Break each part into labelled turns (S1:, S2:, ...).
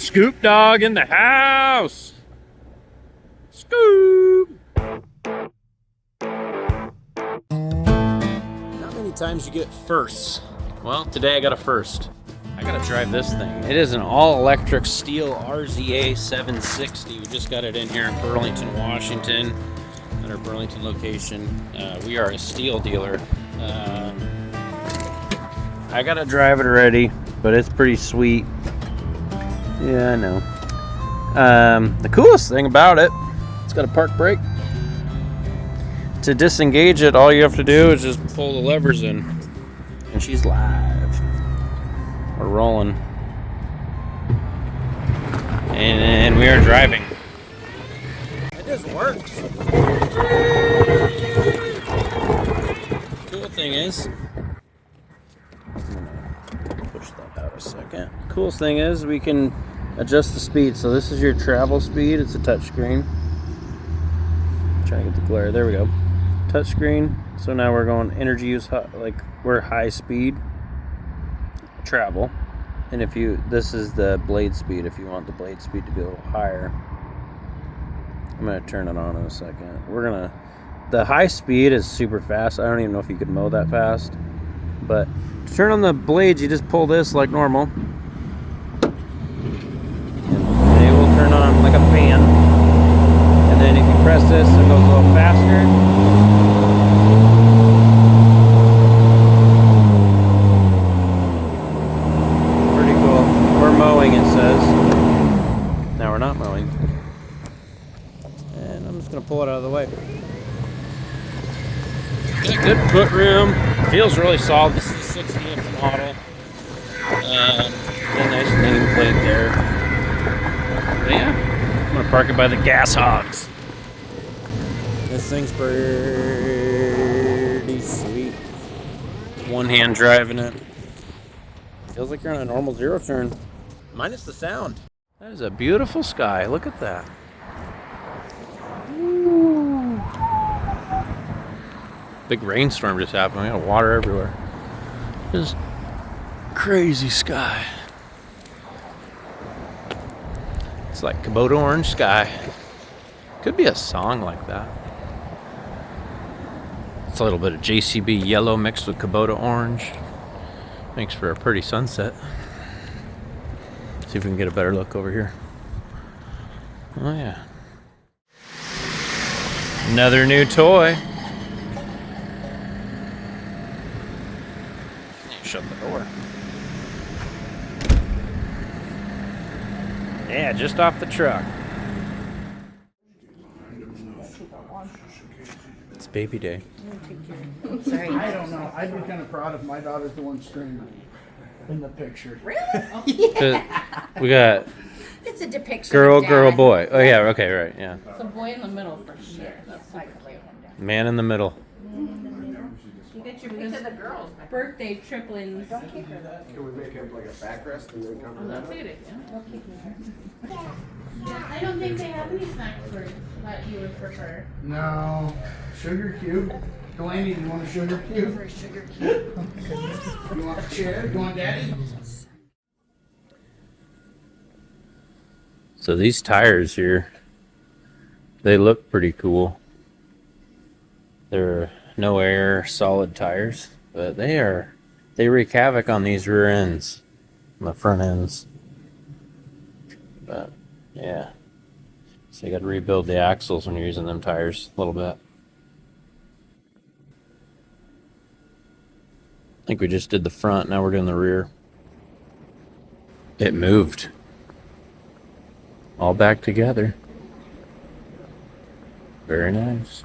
S1: Scoop dog in the house. Scoop. Not many times you get firsts. Well, today I got a first. I gotta drive this thing. It is an all-electric Stihl RZA760. We just got it in here in Burlington, Washington, at our Burlington location. We are a Stihl dealer. I gotta drive it already, but it's pretty sweet. Yeah, I know. The coolest thing about it, it's got a park brake. To disengage it, all you have to do is just pull the levers in, and she's live. We're rolling. And we are driving. It just works. Cool thing is, push that out a second. Coolest thing is we can adjust the speed. So this is your travel speed. It's a touchscreen. Trying to get the glare. There we go. Touchscreen. So now we're going energy use, like we're high speed travel. And if you, this is the blade speed. If you want the blade speed to be a little higher, I'm gonna turn it on in a second. The high speed is super fast. I don't even know if you could mow that fast. But to turn on the blades, you just pull this like normal. And it will turn on like a fan. And then if you press this, it goes a little faster. Pretty cool. We're mowing, it says. Now we're not mowing. And I'm just gonna pull it out of the way. Got a good foot room. Feels really solid. This is a 60-inch model. Got a nice nameplate there. But yeah, I'm gonna park it by the gas hogs. This thing's pretty sweet. One hand driving it. Feels like you're on a normal zero turn. Minus the sound. That is a beautiful sky. Look at that. Ooh. Big rainstorm just happened. We got water everywhere. Just crazy sky. It's like Kubota orange sky. Could be a song like that. It's a little bit of JCB yellow mixed with Kubota orange. Makes for a pretty sunset. See if we can get a better look over here. Oh yeah. Another new toy. Shut the door. Yeah, just off the truck. It's baby day.
S2: Sorry.
S3: I don't know. I'd be kind of proud if my daughter's the one screaming in the picture.
S2: Really?
S1: We got
S2: It's a depiction.
S1: girl,
S2: of Dad.
S1: girl, boy. Oh yeah, okay, right, yeah.
S4: It's a boy in the middle for sure. That's like
S1: Man in the middle.
S4: you get your birthday triplings.
S3: Can we make it like a backrest and then cover that up?
S4: I don't think they have any snacks that you would prefer.
S3: No. Sugar cube. Delaney, do you want a sugar cube?
S2: For a sugar cube.
S3: You want a chair? You want daddy?
S1: So these tires here, they look pretty cool. They're no air solid tires, but they wreak havoc on these rear ends, on the front ends. But yeah, so you got to rebuild the axles when you're using them tires a little bit. I think we just did the front, now we're doing the rear. It moved. All back together. Very nice.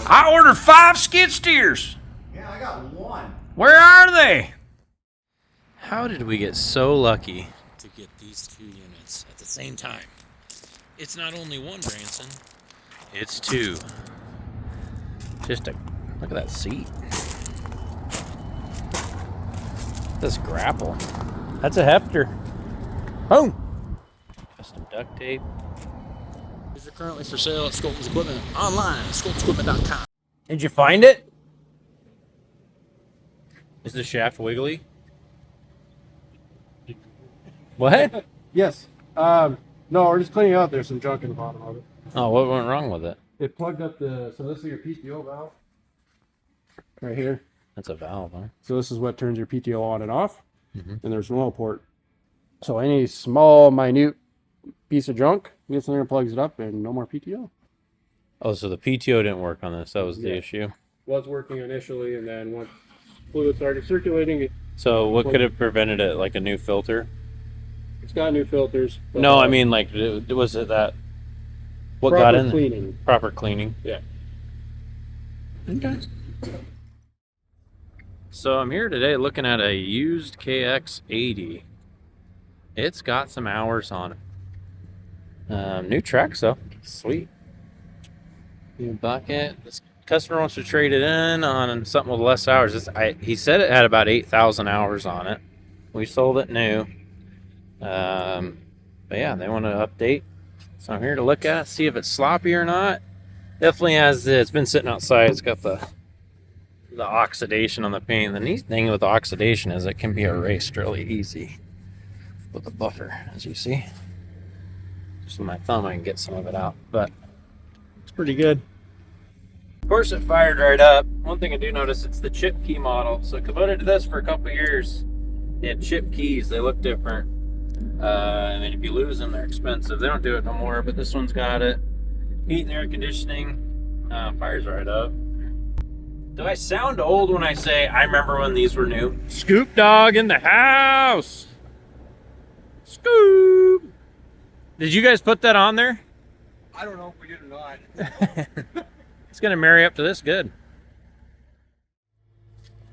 S1: I ordered 5 skid steers.
S3: Yeah, I got one.
S1: Where are they? How did we get so lucky to get these two units at the same time? It's not only one Branson, it's two. Look at that seat. This grapple. That's a hefter. Boom. Custom duct tape. These are currently for sale at Skolton's Equipment online at skoltonsequipment.com. Did you find it? Is the shaft wiggly? What?
S5: Yes. No, we're just cleaning out. There's some junk in the bottom of it.
S1: Oh, what went wrong with it?
S5: It plugged up the. So this is your PTO valve. Right here.
S1: That's a valve, huh?
S5: So this is what turns your PTO on and off.
S1: Mhm.
S5: And there's an oil port. So any small, minute piece of junk gets in there and plugs it up, and no more PTO.
S1: Oh, so the PTO didn't work on this. That was the
S5: Yeah.
S1: issue.
S5: Was working initially, and then once fluid started circulating,
S1: So what could have prevented it? Like a new filter?
S5: it's got new filters. But,
S1: No, I mean like, was it that? What got
S5: proper
S1: in?
S5: cleaning.
S1: Proper cleaning.
S5: Yeah.
S1: Okay. So I'm here today looking at a used KX80. It's got some hours on it. New tracks though. Sweet. New bucket. This customer wants to trade it in on something with less hours. He said it had about 8,000 hours on it. We sold it new. But yeah, they want to update. So I'm here to look at it, see if it's sloppy or not. Definitely has. It's been sitting outside. It's got the oxidation on the paint. The neat thing with oxidation is it can be erased really easy with a buffer, as you see. Just with my thumb, I can get some of it out, but it's pretty good. Of course, it fired right up. One thing I do notice, it's the chip key model. So Kubota did this for a couple years. They had chip keys. They look different. I mean, if you lose them, they're expensive. They don't do it no more, but this one's got it. Heat and air conditioning. Fires right up. Do I sound old when I say I remember when these were new? Scoop dog in the house. Scoop. Did you guys put that on there?
S5: I don't know if we did or not.
S1: It's gonna marry up to this good.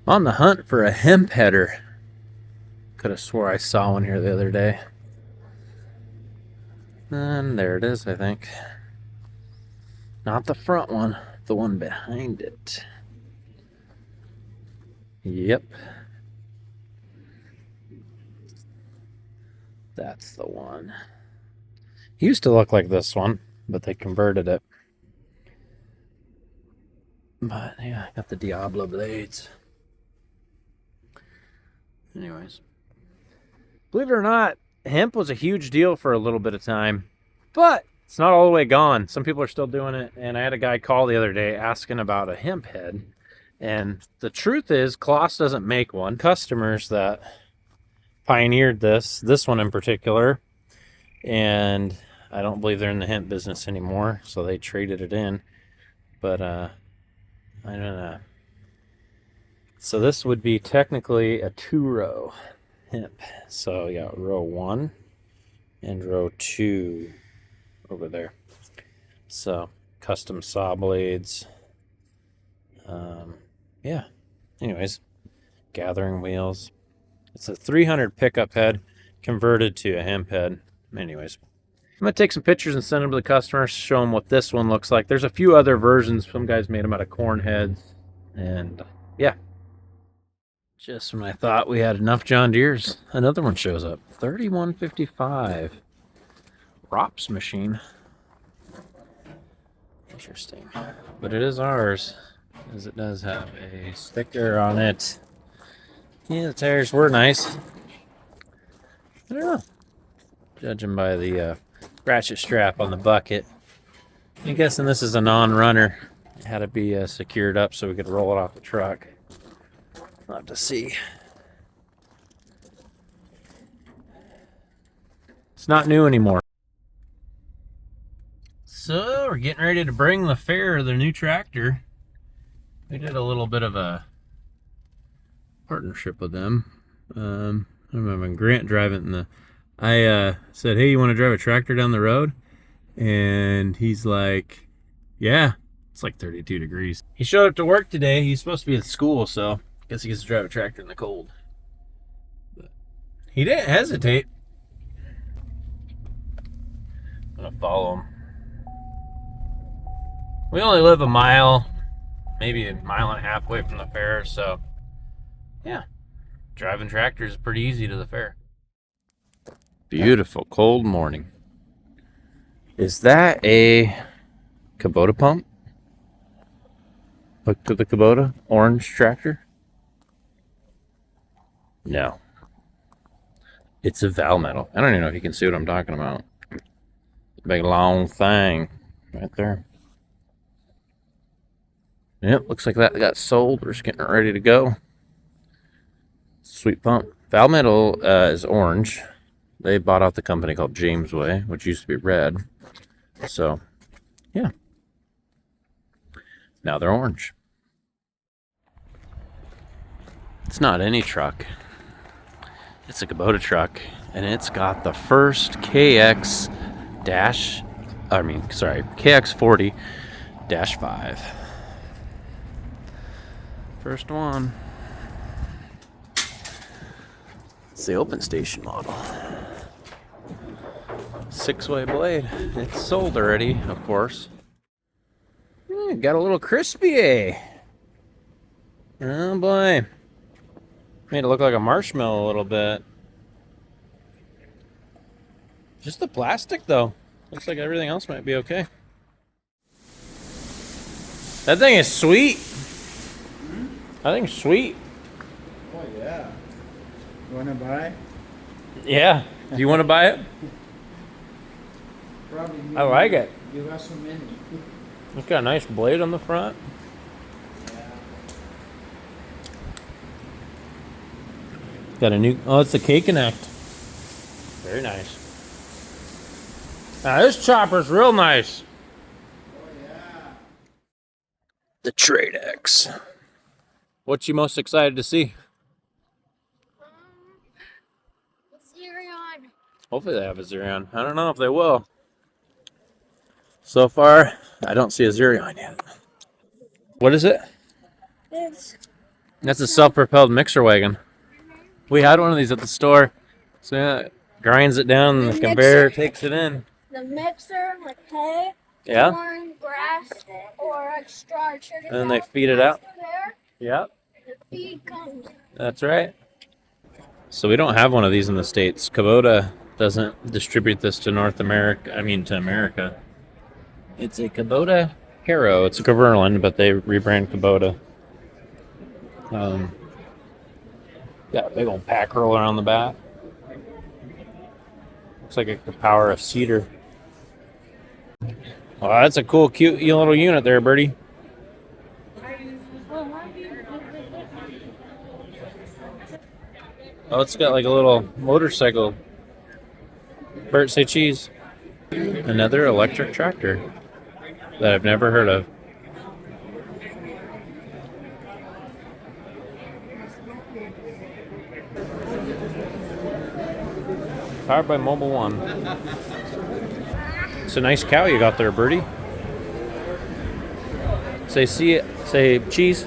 S1: On the hunt for a hemp header. Could have swore I saw one here the other day. And there it is, I think. Not the front one, the one behind it. Yep. That's the one. It used to look like this one, but they converted it. But yeah, got the Diablo blades. Anyways. Believe it or not, hemp was a huge deal for a little bit of time. But it's not all the way gone. Some people are still doing it. And I had a guy call the other day asking about a hemp head. And the truth is, Claas doesn't make one. Customers that pioneered this one in particular, and I don't believe they're in the hemp business anymore, so they traded it in. But I don't know. So this would be technically a 2-row hemp. So yeah, row 1 and row 2 over there. So custom saw blades. Yeah. Anyways, gathering wheels. It's a 300 pickup head converted to a hemp head. Anyways, I'm going to take some pictures and send them to the customers, show them what this one looks like. There's a few other versions. Some guys made them out of corn heads. And yeah. Just when I thought we had enough John Deeres, another one shows up. 3155. ROPS machine. Interesting. But it is ours, as it does have a sticker on it. Yeah, the tires were nice. I don't know. Judging by the ratchet strap on the bucket. I'm guessing this is a non-runner. It had to be secured up so we could roll it off the truck. We'll have to see. It's not new anymore. So we're getting ready to bring the fair the new tractor. We did a little bit of a partnership with them. I remember Grant driving I said, hey, you want to drive a tractor down the road? And he's like, yeah. It's like 32 degrees. He showed up to work today. He's supposed to be at school, so I guess he gets to drive a tractor in the cold. But he didn't hesitate. I'm gonna follow him. We only live a mile, maybe a mile and a half away from the fair, so yeah, driving tractors is pretty easy to the fair. Beautiful cold morning. Is that a Kubota pump? Hooked to the Kubota orange tractor? No. It's a valve metal. I don't even know if you can see what I'm talking about. Big long thing right there. Yep, looks like that got sold. We're just getting it ready to go. Sweet pump. Valve metal is orange. They bought out the company called Jamesway, which used to be red. So, yeah. Now they're orange. It's not any truck. It's a Kubota truck, and it's got the first KX40-5. First one. It's the open station model. 6-way blade. It's sold already, of course. Got a little crispy. Oh boy. Made it look like a marshmallow a little bit. Just the plastic though. Looks like everything else might be okay. That thing is sweet. I think sweet.
S3: Oh yeah. You wanna buy?
S1: Yeah. Do you want to buy it?
S3: Probably.
S1: I like it.
S3: Give us a minute.
S1: It's got a nice blade on the front. Got a new, oh, it's the K-Connect. Very nice. Now this chopper's real nice.
S3: Oh yeah.
S1: The Trade X. What you most excited to see?
S4: Zerion.
S1: Hopefully they have a Zerion. I don't know if they will. So far, I don't see a Zerion yet. What is it? That's a self-propelled mixer wagon. We had one of these at the store. So yeah, it grinds it down and the conveyor takes it in.
S4: The mixer, like hay,
S1: Yeah?
S4: corn, grass, or like straw.
S1: And then they feed it out.
S4: There,
S1: Yep.
S4: the feed comes.
S1: That's right. So we don't have one of these in the States. Kubota doesn't distribute this to North America, to America. It's a Kubota Hero. It's a Cumberland, but they rebrand Kubota. Got a big old pack roller on the back. Looks like it could power a cedar. Well, that's a cool, cute little unit there, Birdie. Oh, it's got like a little motorcycle. Bert, say cheese. Another electric tractor that I've never heard of. Powered by Mobile One. It's a nice cow you got there, Birdie. Say cheese.